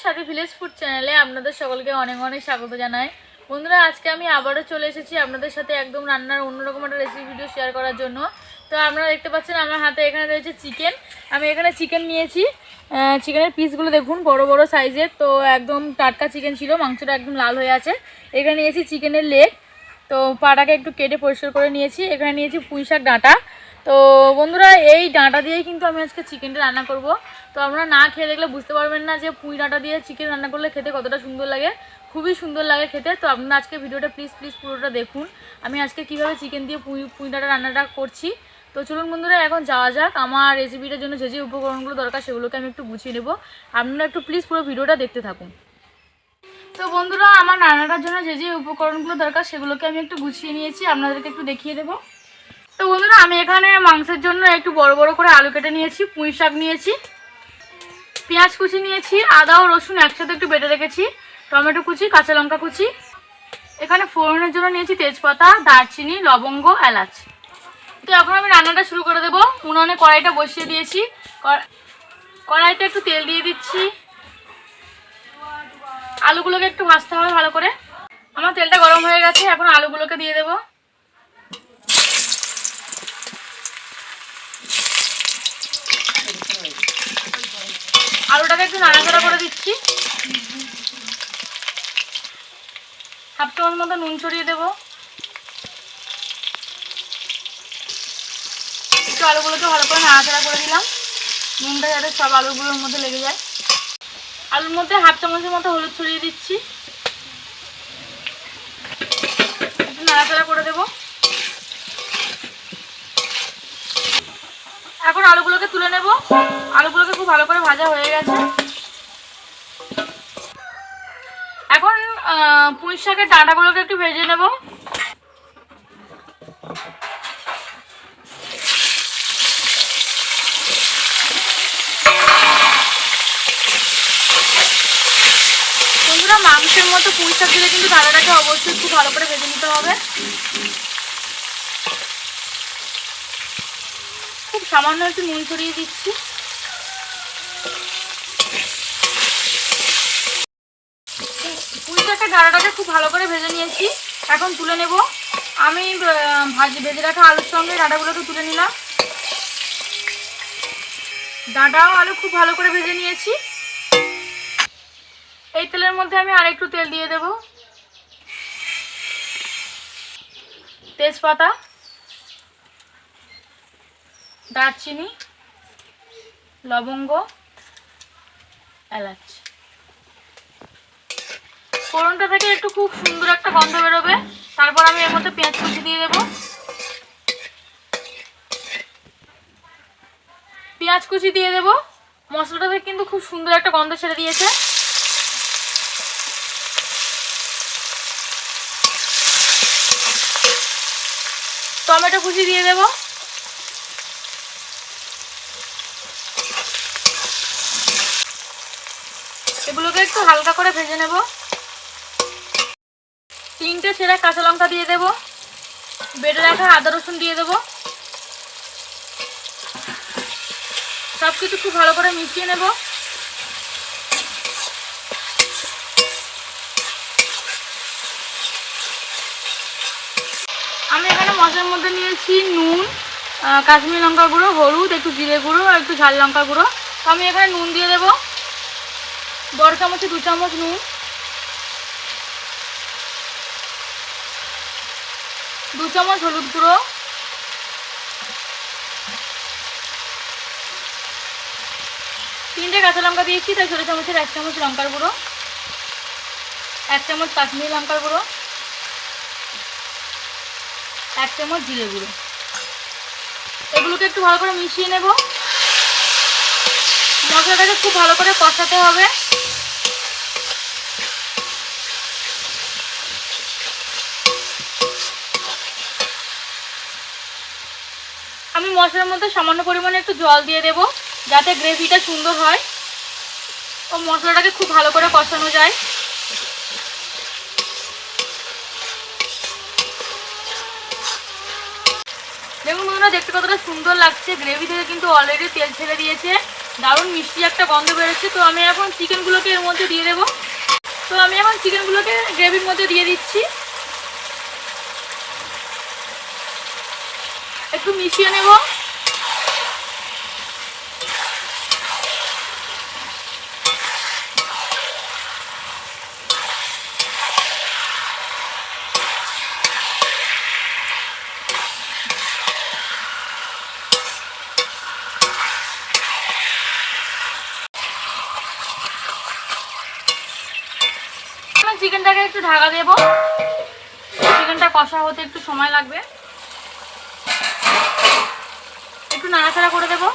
সাথী village food চ্যানেলে আপনাদের সকলকে অনেক অনেক স্বাগত জানাই। বন্ধুরা, আজকে আমি আবারও চলে এসেছি আপনাদের সাথে একদম রান্নার অন্যরকম একটা রেসিপি ভিডিও শেয়ার করার জন্য। তো আপনারা দেখতে পাচ্ছেন আমার হাতে এখানে রয়েছে চিকেন। আমি এখানে চিকেন নিয়েছি। চিকেনের পিসগুলো দেখুন বড় বড় সাইজের, তো একদম টাটকা চিকেন ছিল, মাংসটা একদম লাল হয়ে আছে। এখানে নিয়েছি চিকেনের লেগ, তো পাটাকে একটু কেটে পরিষ্কার করে নিয়েছি। এখানে নিয়েছি পুঁইশাক ডাঁটা। তো বন্ধুরা, এই ডাঁটা দিয়েই কিন্তু আমি আজকে চিকেনটা রান্না করব। তো আপনারা না খেয়ে দেখলে বুঝতে পারবেন না যে পুঁই ডাঁটা দিয়ে চিকেন রান্না করলে খেতে কতটা সুন্দর লাগে। খুবই সুন্দর লাগে খেতে। তো আপনারা আজকে ভিডিওটা প্লিজ পুরোটা দেখুন, আমি আজকে কিভাবে চিকেন দিয়ে পুঁই ডাঁটা রান্নাটা করছি। তো চলুন বন্ধুরা, এখন যাওয়া যাক। আমার রেসিপিটার জন্য যে যে উপকরণগুলো দরকার সেগুলোকে আমি একটু গুছিয়ে নেব। আপনারা একটু প্লিজ পুরো ভিডিওটা দেখতে থাকুন। তো বন্ধুরা, আমার রান্নাটার জন্য যে যে উপকরণগুলো দরকার সেগুলোকে আমি একটু গুছিয়ে নিয়েছি, আপনাদেরকে একটু দেখিয়ে দেবো। তো বন্ধুরা, আমি এখানে মাংসের জন্য একটু বড় বড় করে আলু কেটে নিয়েছি, পুঁই শাক নিয়েছি, পেঁয়াজ কুচি নিয়েছি, আদা ও রসুন একসাথে একটু বেটে রেখেছি, টমেটো কুচি, কাঁচা লঙ্কা কুচি। এখানে ফোড়নের জন্য নিয়েছি তেজপাতা, দারচিনি, লবঙ্গ, এলাচ। তো এখন আমি রান্নাটা শুরু করে দেবো। উনুনে কড়াইটা বসিয়ে দিয়েছি। কড়াইতে একটু তেল দিয়ে দিচ্ছি। আলুগুলোকে একটু ভাজতে হবে ভালো করে। আমার তেলটা গরম হয়ে গেছে, এখন আলুগুলোকে দিয়ে দেবো। আলুটাকে একটু নাড়াচাড়া করে দিচ্ছি। হাফ চামচ মতো নুন ছড়িয়ে দেবো। একটু আলুগুলোকে ভালো করে নাড়াচাড়া করে দিলাম, নুনটা যাতে সব আলুগুলোর মধ্যে লেগে যায়। আলুর মধ্যে হাফ চামচের মতো হলুদ ছড়িয়ে দিচ্ছি, একটু নাড়াচাড়া করে দেবো। এখন আলুগুলোকে তুলে নেব। আলুগুলোকে খুব ভালো করে ভাজা হয়ে গেছে। এখন পুঁই শাকের ডাঁটাগুলোকে একটু ভেজে নেব। বন্ধুরা, মাংসের মতো পুঁই শাক দিলে কিন্তু ডাঁটাটাকে অবশ্যই খুব ভালো করে ভেজে নিতে হবে। খুব সামান্য একটু নুন ছড়িয়ে দিচ্ছি। পুঁই শাকের ডাঁটাটাকে খুব ভালো করে ভেজে নিয়েছি, এখন তুলে নেব। আমি ভেজে রাখা আলুর সঙ্গে ডাঁটাগুলোকে তুলে নিলাম। ডাঁটাও আলু খুব ভালো করে ভেজে নিয়েছি। এই তেলের মধ্যে আমি আরেকটু তেল দিয়ে দেব। তেজপাতা, দারচিনি, লবঙ্গ, এলাচ। ফোড়নটা থেকে একটু খুব সুন্দর একটা গন্ধ বেরোবে। তারপর আমি এর মধ্যে পেঁয়াজ কুচি দিয়ে দেব। পেঁয়াজ কুচি দিয়ে দেব। মশলাটা থেকে কিন্তু খুব সুন্দর একটা গন্ধ ছেড়ে দিয়েছে। টমেটো কুচি দিয়ে দেব। এগুলোকে একটু হালকা করে ভেজে নেব। 3টে ছেঁড়া কাঁচা লঙ্কা দিয়ে দেব। বেটে রাখা আদা রসুন দিয়ে দেব। সবকিছু খুব ভালো করে মিশিয়ে নেব। আমি এখানে মশলার মধ্যে নিয়েছি নুন, কাশ্মীরি লঙ্কা গুঁড়ো, হলুদ, একটু জিরে গুঁড়ো আর একটু ঝাল লঙ্কা গুঁড়ো। তো আমি এখানে নুন দিয়ে দেব। বড় চামচে 2 চামচ নুন, 2 চামচ হলুদ গুঁড়ো, 3টে কাঁচা লঙ্কা দিয়েছি, তাই ছোটো চামচের 1 চামচ লঙ্কার গুঁড়ো, 1 চামচ কাশ্মীরি লঙ্কার গুঁড়ো, 1 চামচ জিরে গুঁড়ো। এগুলোকে একটু ভালো করে মিশিয়ে নেব। মশলাটাকে খুব ভালো করে কষাতে হবে। আমি মশলার মধ্যে সামান্য পরিমাণে একটু জল দিয়ে দেব, যাতে গ্রেভিটা সুন্দর হয় ও মশলাটাকে খুব ভালো করে কষানো যায়। দেখুন বন্ধুরা, দেখতে কতটা সুন্দর লাগছে। গ্রেভি থেকে কিন্তু অলরেডি তেল ছেড়ে দিয়েছে। দারুণ মিষ্টি একটা গন্ধ বেরোচ্ছে। তো আমি এখন চিকেনগুলোকে এর মধ্যে দিয়ে দেবো। তো আমি এখন চিকেনগুলোকে গ্রেভির মধ্যে দিয়ে দিচ্ছি, একটু মিশিয়ে নেব। চিকেনটাকে একটু ঢাকা দেবো, চিকেনটা কষা হতে একটু সময় লাগবে। একটু নাড়াচাড়া করে দেবো।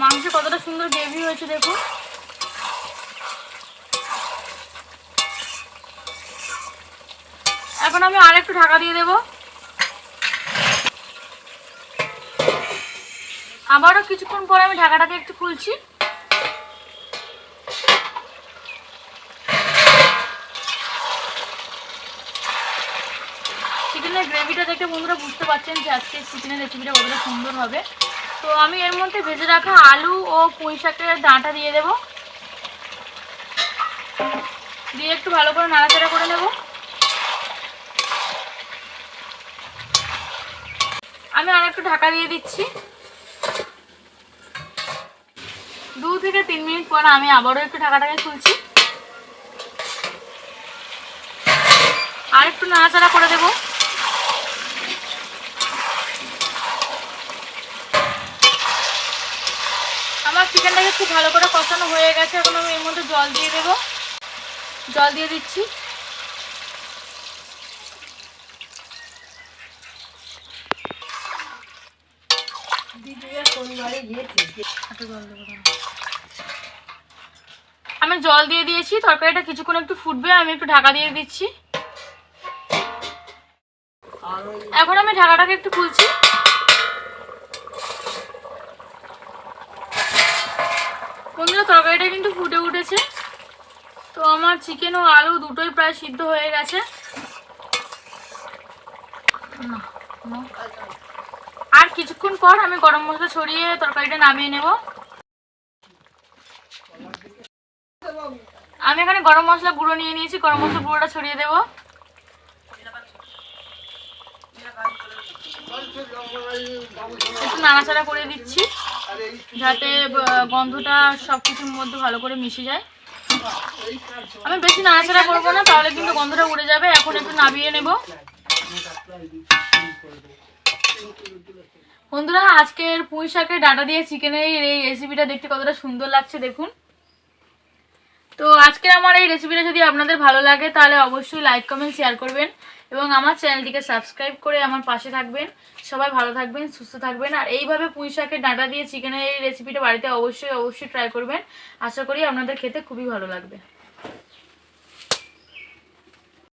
মাংস কতটা সুন্দর গ্রেভি হয়েছে দেখুন। এখন আমি আর একটু ঢাকা দিয়ে দেবো। আবারও কিছুক্ষণ পরে আমি ঢাকাটাকে একটু খুলছি। চিকেনের গ্রেভিটা দেখে বন্ধুরা বুঝতে পারছেন যে আজকে চিকেনের রেসিপিটা কতটা সুন্দর হবে। তো আমি এর মধ্যে ভেজে রাখা আলু ও পুঁই শাকের ডাঁটা দিয়ে দেবো, দিয়ে একটু ভালো করে নাড়াচাড়া করে নেব। আমি আর একটু ঢাকা দিয়ে দিচ্ছি। 2 থেকে 3 মিনিট পর আমি আবারও একটু ঢাকাটাকে খুলছি, আর একটু নাড়াচাড়া করে দেব। আমার চিকেনটাকে খুব ভালো করে কষানো হয়ে গেছে। এখন আমি এর মধ্যে জল দিয়ে দেব, জল দিয়ে দিচ্ছি। আমি জল দিয়ে দিয়েছি, তরকারিটা কিছুক্ষণ একটু ফুটবে, আমি একটু ঢাকা দিয়ে দিচ্ছি। এখন আমি ঢাকাটাকে একটু খুলছি। বন্ধুরা তরকারিটা কিন্তু ফুটে উঠেছে। তো আমার চিকেন ও আলু দুটোই প্রায় সিদ্ধ হয়ে গেছে। আর কিছুক্ষণ পর আমি গরম মশলা ছড়িয়ে তরকারিটা নামিয়ে নেব। আমি এখানে গরম মশলা গুঁড়ো নিয়ে নিয়েছি, গরম মশলা গুঁড়োটা ছড়িয়ে দেব। একটু নাড়াচাড়া করে দিচ্ছি যাতে গন্ধটা সব কিছুর মধ্যে ভালো করে মিশে যায়। আমি বেশি নাড়াচাড়া করবো না, তাহলে কিন্তু গন্ধটা উড়ে যাবে। এখন একটু নামিয়ে নেব। বন্ধুরা আজকের পুঁই শাকের ডাঁটা দিয়ে চিকেনের এই রেসিপিটা দেখতে কতটা সুন্দর লাগছে দেখুন। তো আজকের আমার এই রেসিপিটা যদি আপনাদের ভালো লাগে তাহলে অবশ্যই লাইক কমেন্ট শেয়ার করবেন এবং আমার চ্যানেলটিকে সাবস্ক্রাইব করে আমার পাশে থাকবেন। সবাই ভালো থাকবেন, সুস্থ থাকবেন। আর এইভাবে পুঁই শাকের ডাঁটা দিয়ে চিকেনের এই রেসিপিটা বাড়িতে অবশ্যই ট্রাই করবেন। আশা করি আপনাদের খেতে খুবই ভালো লাগবে।